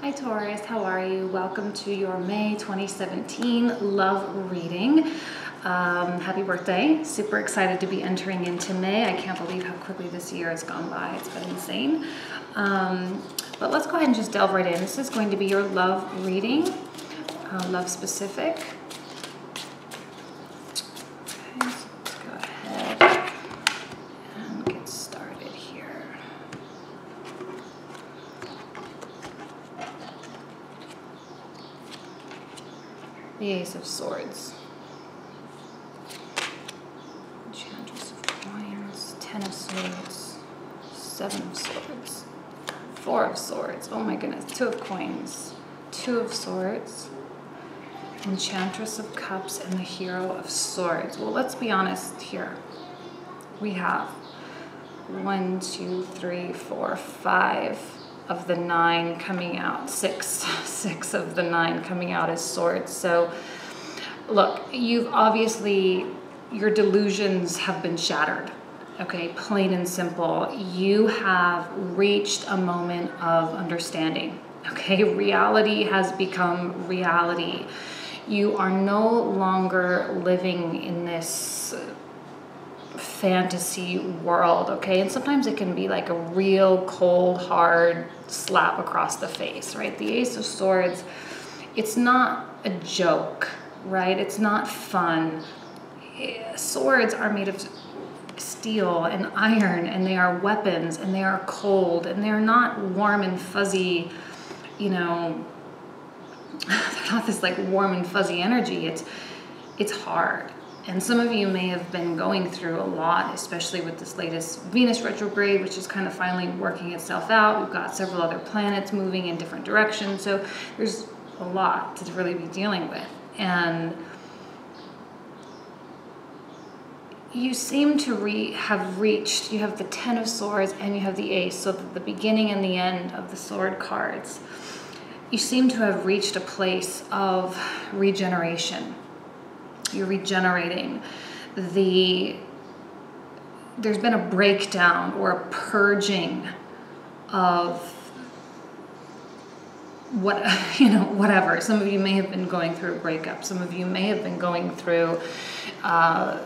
Hi Taurus, how are you? Welcome to your May 2017 love reading. Happy birthday. Super excited to be entering into May. I can't believe how quickly this year has gone by. It's been insane. But let's go ahead and just delve right in. This is going to be your love reading, love specific. Okay, so let's go ahead and get started here. The Ace of Swords, Enchantress of Coins, Ten of Swords, Seven of Swords, Four of Swords, oh my goodness, Two of Coins, Two of Swords, Enchantress of Cups, and the Hero of Swords. Well, let's be honest here. We have 1, 2, 3, 4, 5 of the 9 coming out, six of the 9 coming out as swords. So look, you've obviously, your delusions have been shattered, okay? Plain and simple. You have reached a moment of understanding, okay? Reality has become reality. You are no longer living in this fantasy world, okay? And sometimes it can be like a real cold, hard slap across the face, right? The Ace of Swords, it's not a joke, right? It's not fun. Swords are made of steel and iron, and they are weapons, and they are cold, and they're not warm and fuzzy, you know, they're not this like warm and fuzzy energy. It's hard. And some of you may have been going through a lot, especially with this latest Venus retrograde, which is kind of finally working itself out. We've got several other planets moving in different directions. So there's a lot to really be dealing with. And you seem to have reached, you have the Ten of Swords and you have the Ace, so the beginning and the end of the sword cards. You seem to have reached a place of regeneration. You're regenerating. There's been a breakdown or a purging of what, you know, whatever. Some of you may have been going through a breakup. Some of you may have been going through a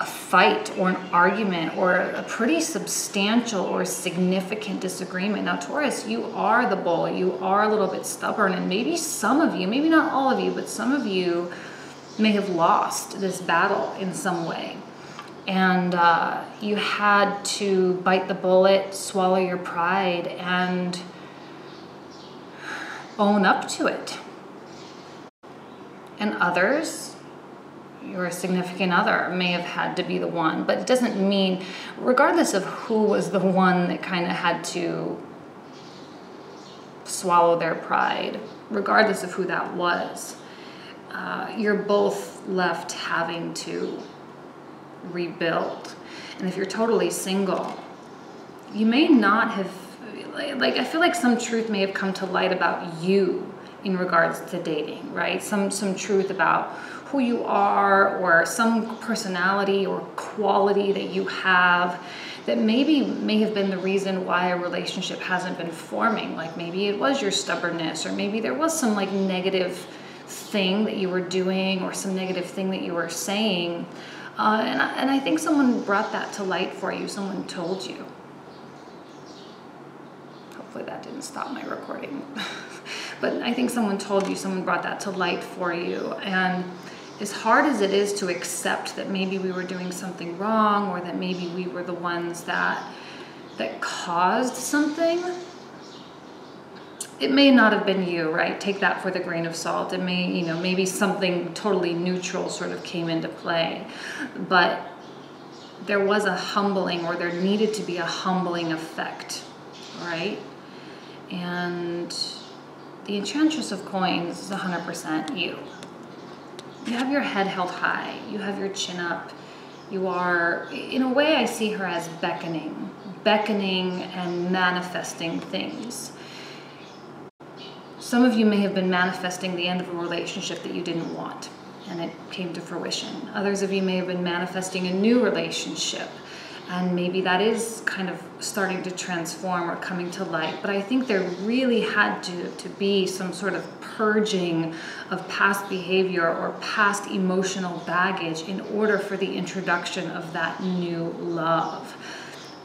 fight or an argument or a pretty substantial or significant disagreement. Now, Taurus, you are the bull. You are a little bit stubborn, and maybe some of you, maybe not all of you, but some of you may have lost this battle in some way. And you had to bite the bullet, swallow your pride, and own up to it. And others, your significant other, may have had to be the one. But it doesn't mean, regardless of who was the one that kind of had to swallow their pride, regardless of who that was, you're both left having to rebuild. And if you're totally single, you may not have, like, I feel like some truth may have come to light about you in regards to dating, right? Some truth about who you are, or some personality or quality that you have that may have been the reason why a relationship hasn't been forming. Like maybe it was your stubbornness, or maybe there was some like negative thing that you were doing, or some negative thing that you were saying, and I think someone brought that to light for you. Someone told you. Hopefully that didn't stop my recording. But I think someone told you, someone brought that to light for you. And as hard as it is to accept that maybe we were doing something wrong, or that maybe we were the ones that caused something, it may not have been you, right? Take that with a grain of salt. It may, you know, maybe something totally neutral sort of came into play. But there was a humbling, or there needed to be a humbling effect, right? And the Enchantress of Coins is 100% you. You have your head held high. You have your chin up. You are, in a way, I see her as beckoning and manifesting things. Some of you may have been manifesting the end of a relationship that you didn't want, and it came to fruition. Others of you may have been manifesting a new relationship, And maybe that is kind of starting to transform or coming to light. But I think there really had to be some sort of purging of past behavior or past emotional baggage in order for the introduction of that new love.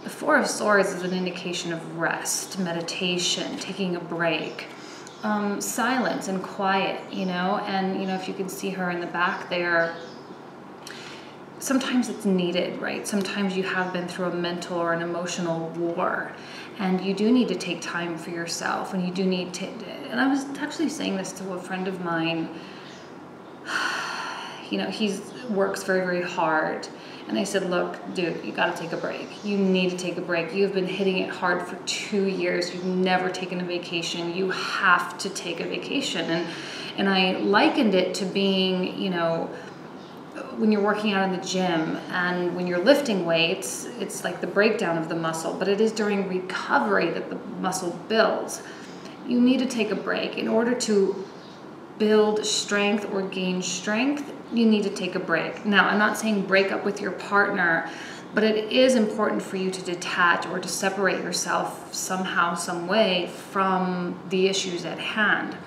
The Four of Swords is an indication of rest, meditation, taking a break, silence and quiet, and, if you can see her in the back there, sometimes it's needed, right? Sometimes you have been through a mental or an emotional war, and you do need to take time for yourself, and you do need to, and I was actually saying this to a friend of mine, he works very, very hard, and I said, look, dude, you got to take a break. You need to take a break. You've been hitting it hard for 2 years. You've never taken a vacation. You have to take a vacation. And I likened it to being, when you're working out in the gym and when you're lifting weights, it's like the breakdown of the muscle, but it is during recovery that the muscle builds. You need to take a break. In order to build strength or gain strength, you need to take a break. Now, I'm not saying break up with your partner, but it is important for you to detach or to separate yourself somehow, some way from the issues at hand.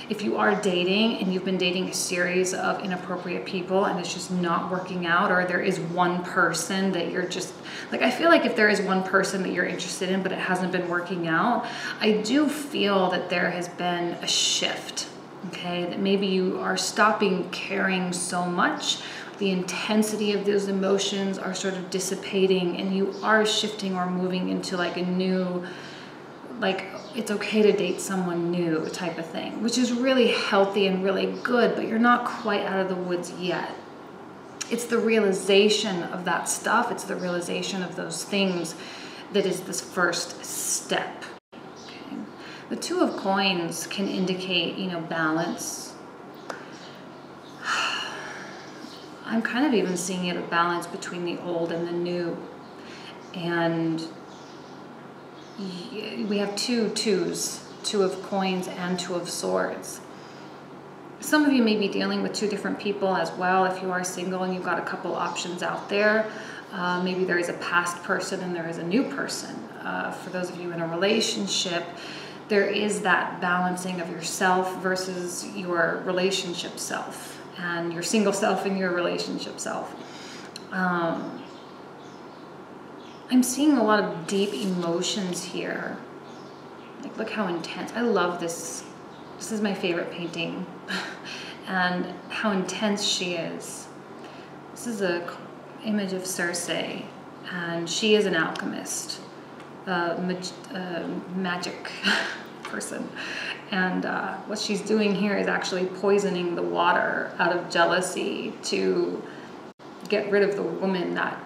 If you are dating and you've been dating a series of inappropriate people and it's just not working out, or there is one person that you're just, I feel like if there is one person that you're interested in but it hasn't been working out, I do feel that there has been a shift, okay? That maybe you are stopping caring so much. The intensity of those emotions are sort of dissipating, and you are shifting or moving into a new, it's okay to date someone new type of thing, which is really healthy and really good, but you're not quite out of the woods yet. It's the realization of that stuff, it's the realization of those things that is this first step. Okay. The Two of Coins can indicate, balance. I'm kind of even seeing it a balance between the old and the new. And we have two twos, Two of Coins and Two of Swords. Some of you may be dealing with two different people as well. If you are single and you've got a couple options out there, maybe there is a past person and there is a new person. For those of you in a relationship, there is that balancing of yourself versus your relationship self, and your single self and your relationship self. I'm seeing a lot of deep emotions here. Look how intense. I love this. This is my favorite painting. And how intense she is. This is an image of Circe, and she is an alchemist, magic person. And what she's doing here is actually poisoning the water out of jealousy to get rid of the woman that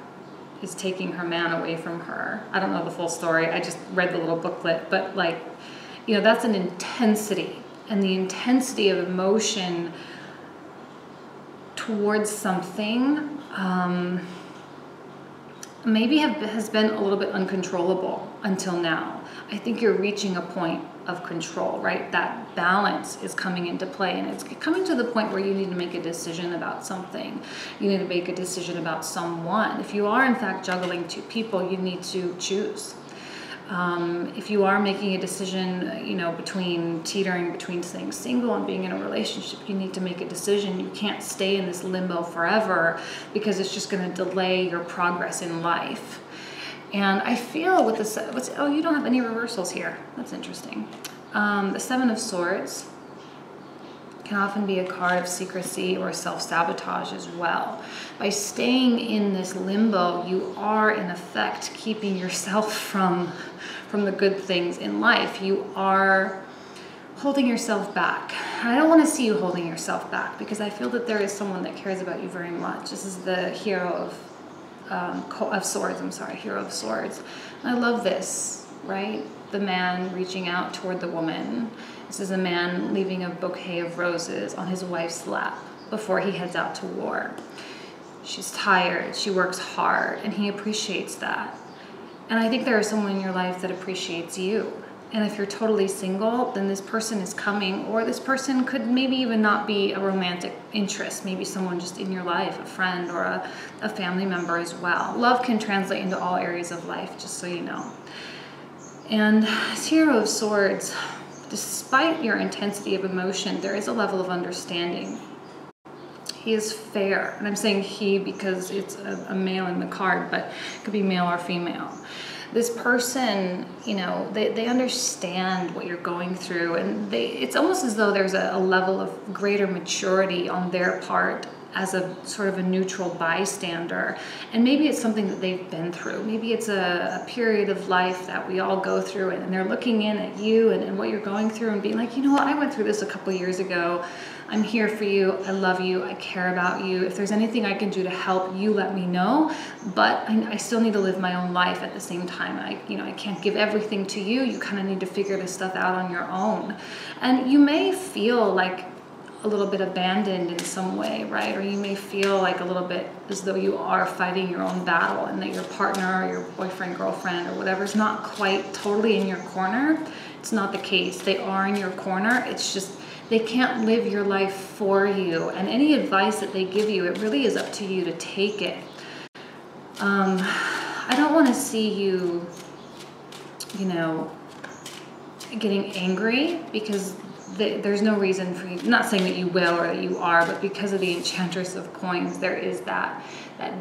is taking her man away from her. I don't know the full story. I just read the little booklet, but that's an intensity, and the intensity of emotion towards something maybe has been a little bit uncontrollable until now. I think you're reaching a point of control, right? That balance is coming into play, and it's coming to the point where you need to make a decision about something. You need to make a decision about someone. If you are in fact juggling two people, you need to choose. If you are making a decision, between teetering between staying single and being in a relationship, you need to make a decision. You can't stay in this limbo forever, because it's just going to delay your progress in life. And I feel with the, oh, you don't have any reversals here. That's interesting. The Seven of Swords can often be a card of secrecy or self-sabotage as well. By staying in this limbo, you are in effect keeping yourself from the good things in life. You are holding yourself back. I don't want to see you holding yourself back, because I feel that there is someone that cares about you very much. This is the Hero of Swords, Hero of Swords. And I love this, right? The man reaching out toward the woman. This is a man leaving a bouquet of roses on his wife's lap before he heads out to war. She's tired, she works hard, and he appreciates that. And I think there is someone in your life that appreciates you. And if you're totally single, then this person is coming, or this person could maybe even not be a romantic interest, maybe someone just in your life, a friend or a family member as well. Love can translate into all areas of life, just so you know. And this Hero of Swords, despite your intensity of emotion, there is a level of understanding. He is fair, and I'm saying he because it's a male in the card, but it could be male or female. This person, you know, they understand what you're going through, and it's almost as though there's a level of greater maturity on their part as a sort of a neutral bystander. And maybe it's something that they've been through. Maybe it's a period of life that we all go through, and they're looking in at you and what you're going through and being like, you know what, I went through this a couple years ago. I'm here for you. I love you. I care about you. If there's anything I can do to help you, let me know. But I still need to live my own life at the same time. I can't give everything to you. You kind of need to figure this stuff out on your own. And you may feel like a little bit abandoned in some way, right? Or you may feel like a little bit as though you are fighting your own battle, and that your partner or your boyfriend, girlfriend, or whatever is not quite totally in your corner. It's not the case. They are in your corner. It's just they can't live your life for you. And any advice that they give you, it really is up to you to take it. I don't want to see you, you know, getting angry, because there's no reason for you, not saying that you will or that you are, but because of the Enchantress of Coins, there is that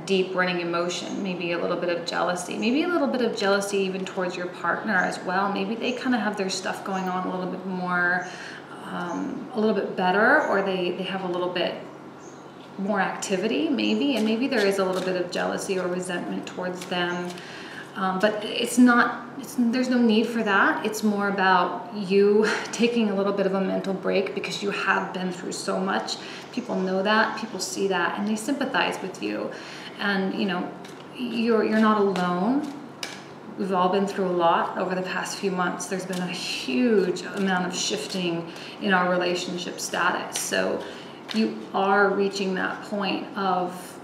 deep running emotion, maybe a little bit of jealousy, maybe a little bit of jealousy even towards your partner as well. Maybe they kind of have their stuff going on a little bit more, a little bit better, or they have a little bit more activity maybe, and maybe there is a little bit of jealousy or resentment towards them. But there's no need for that. It's more about you taking a little bit of a mental break, because you have been through so much. People know that, people see that, and they sympathize with you. And you know, you're not alone. We've all been through a lot over the past few months. There's been a huge amount of shifting in our relationship status. So you are reaching that point of,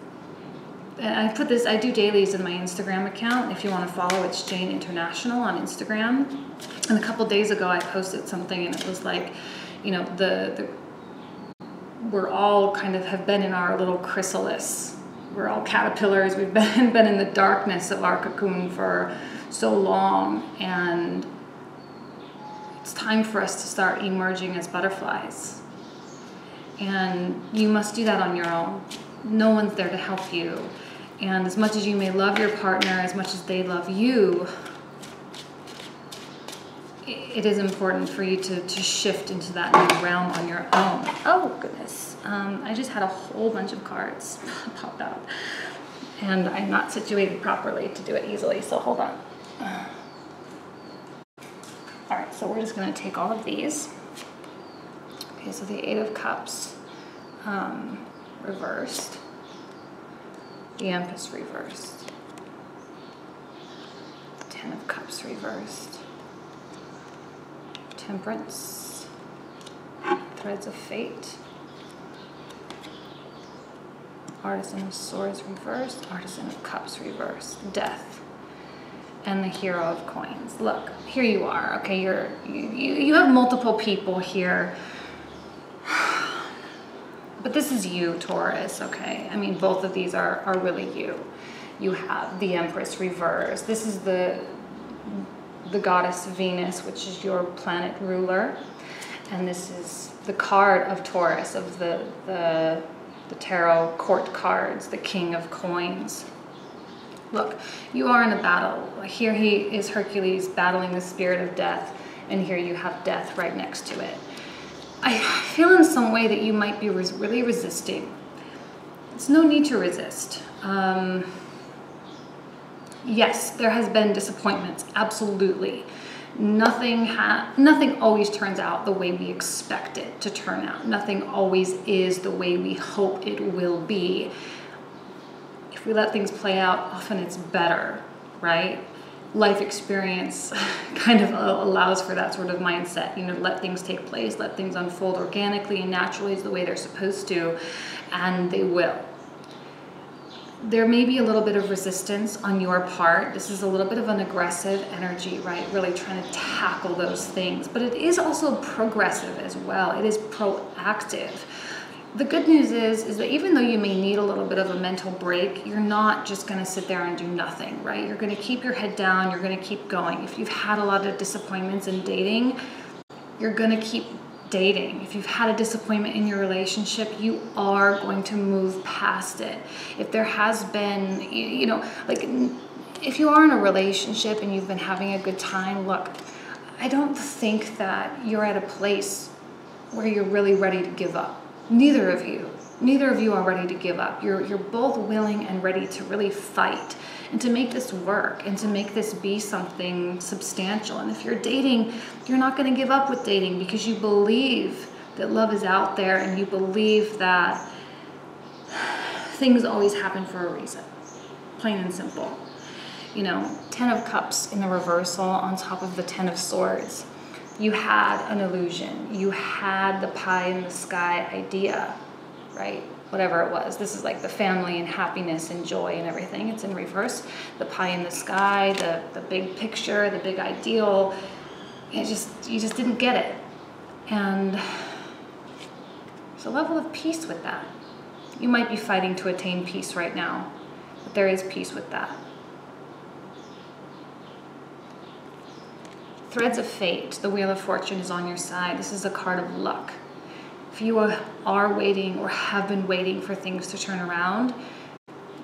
and I do dailies in my Instagram account. If you want to follow, it's Jane International on Instagram. And a couple days ago, I posted something, and it was like, you know, we're all kind of have been in our little chrysalis. We're all caterpillars. We've been in the darkness of our cocoon for so long, and it's time for us to start emerging as butterflies. And you must do that on your own. No one's there to help you. And as much as you may love your partner, as much as they love you, it is important for you to shift into that new realm on your own. Oh, goodness. I just had a whole bunch of cards pop out. And I'm not situated properly to do it easily, so hold on. All right, so we're just going to take all of these. Okay, so the Eight of Cups reversed. The Empress reversed. 10 of Cups reversed. Temperance. Threads of Fate. Artisan of Swords reversed. Artisan of Cups reversed. Death. And the Hero of Coins. Look, here you are. Okay, you have multiple people here. But this is you, Taurus, okay? I mean, both of these are really you. You have the Empress reversed. This is the goddess Venus, which is your planet ruler. And this is the card of Taurus, of the tarot court cards, the King of Coins. Look, you are in a battle. Here he is, Hercules, battling the spirit of death, and here you have death right next to it. I feel in some way that you might be really resisting. There's no need to resist. Yes, there has been disappointments, absolutely. Nothing always turns out the way we expect it to turn out. Nothing always is the way we hope it will be. If we let things play out, often it's better, right? Life experience kind of allows for that sort of mindset, you know, let things take place, let things unfold organically and naturally is the way they're supposed to, and they will. there may be a little bit of resistance on your part. This is a little bit of an aggressive energy, right? Really trying to tackle those things. But it is also progressive as well. It is proactive. The good news is that even though you may need a little bit of a mental break, you're not just going to sit there and do nothing, right? You're going to keep your head down. You're going to keep going. If you've had a lot of disappointments in dating, you're going to keep dating. If you've had a disappointment in your relationship, you are going to move past it. If there has been, you know, like if you are in a relationship and you've been having a good time, look, I don't think that you're at a place where you're really ready to give up. Neither of you are ready to give up. You're both willing and ready to really fight and to make this work and to make this be something substantial. And if you're dating, you're not going to give up with dating because you believe that love is out there and you believe that things always happen for a reason. Plain and simple. You know, 10 of Cups in the reversal on top of the 10 of Swords. You had an illusion. You had the pie in the sky idea, right? Whatever it was. This is like the family and happiness and joy and everything. It's in reverse. The pie in the sky, the big picture, the big ideal. You just didn't get it. And there's a level of peace with that. You might be fighting to attain peace right now, but there is peace with that. Threads of Fate, the Wheel of Fortune is on your side. This is a card of luck. If you are waiting or have been waiting for things to turn around,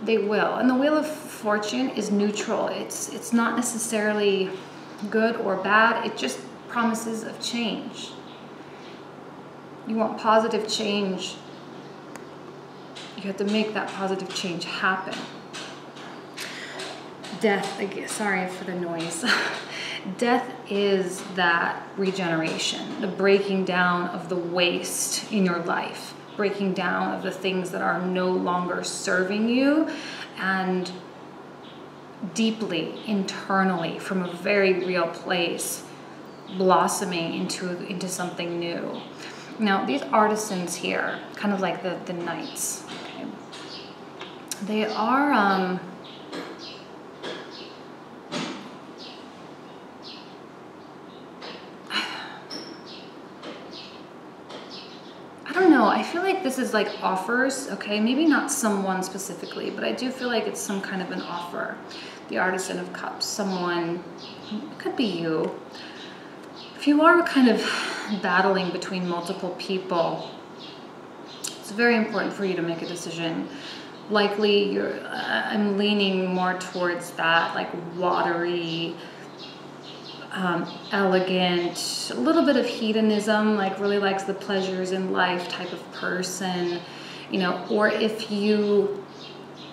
they will. And the Wheel of Fortune is neutral. It's not necessarily good or bad. It just promises of change. You want positive change. You have to make that positive change happen. Death, sorry for the noise. Death is that regeneration, the breaking down of the waste in your life, breaking down of the things that are no longer serving you, and deeply, internally, from a very real place, blossoming into something new. Now, these artisans here, kind of like the knights, okay, they are... I feel like this is like offers, okay? Maybe not someone specifically, but I do feel like it's some kind of an offer. The Artisan of Cups, someone, it could be you. If you are kind of battling between multiple people, it's very important for you to make a decision. Likely, I'm leaning more towards that, like watery, elegant, a little bit of hedonism, like really likes the pleasures in life type of person, you know, or if you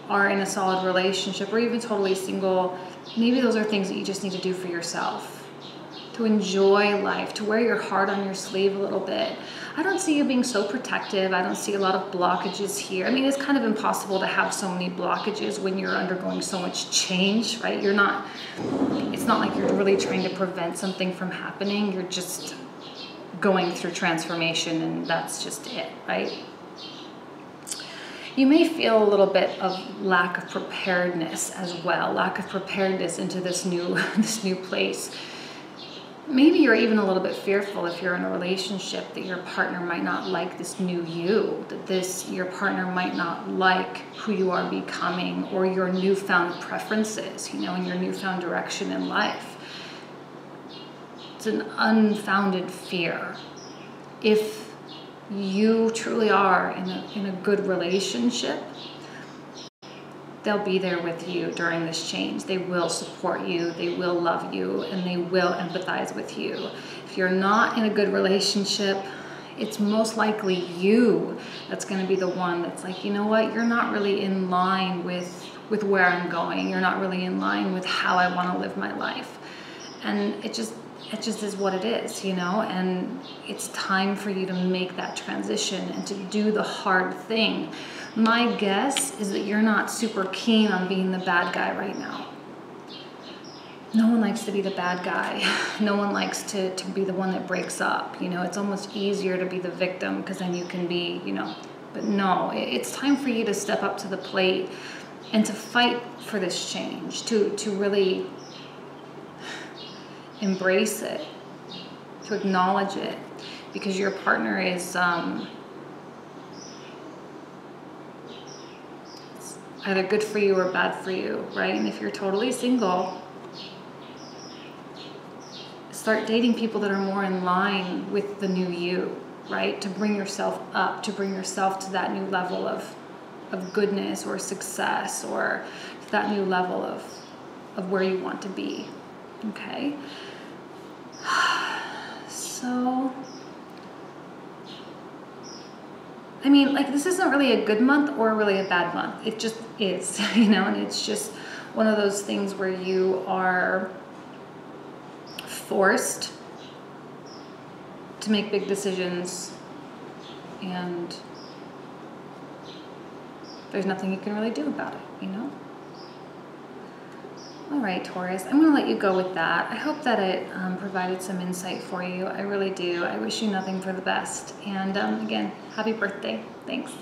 are in a solid relationship or even totally single, maybe those are things that you just need to do for yourself, to enjoy life, to wear your heart on your sleeve a little bit. I don't see you being so protective. I don't see a lot of blockages here. I mean, it's kind of impossible to have so many blockages when you're undergoing so much change, right? It's not like you're really trying to prevent something from happening. You're just going through transformation and that's just it, right? You may feel a little bit of lack of preparedness as well, lack of preparedness into this new place. Maybe you're even a little bit fearful if you're in a relationship that your partner might not like this new you, that your partner might not like who you are becoming or your newfound preferences, you know, and your newfound direction in life. It's an unfounded fear. If you truly are in a good relationship, they'll be there with you during this change. They will support you, they will love you, and they will empathize with you. If you're not in a good relationship, it's most likely you that's going to be the one that's like, you know what, you're not really in line with where I'm going. You're not really in line with how I want to live my life. And it just is what it is, you know, and it's time for you to make that transition and to do the hard thing. My guess is that you're not super keen on being the bad guy right now. No one likes to be the bad guy. No one likes to be the one that breaks up. You know, it's almost easier to be the victim because then you can be, you know, but no, it's time for you to step up to the plate and to fight for this change, to really embrace it, to acknowledge it, because your partner is either good for you or bad for you, right? And if you're totally single, start dating people that are more in line with the new you, right? To bring yourself up, to bring yourself to that new level of goodness or success, or to that new level of where you want to be, okay? So, I mean, like, this isn't really a good month or really a bad month. It just is, you know, and it's just one of those things where you are forced to make big decisions, and there's nothing you can really do about it, you know? All right, Taurus, I'm going to let you go with that. I hope that it provided some insight for you. I really do. I wish you nothing for the best. And again, happy birthday. Thanks.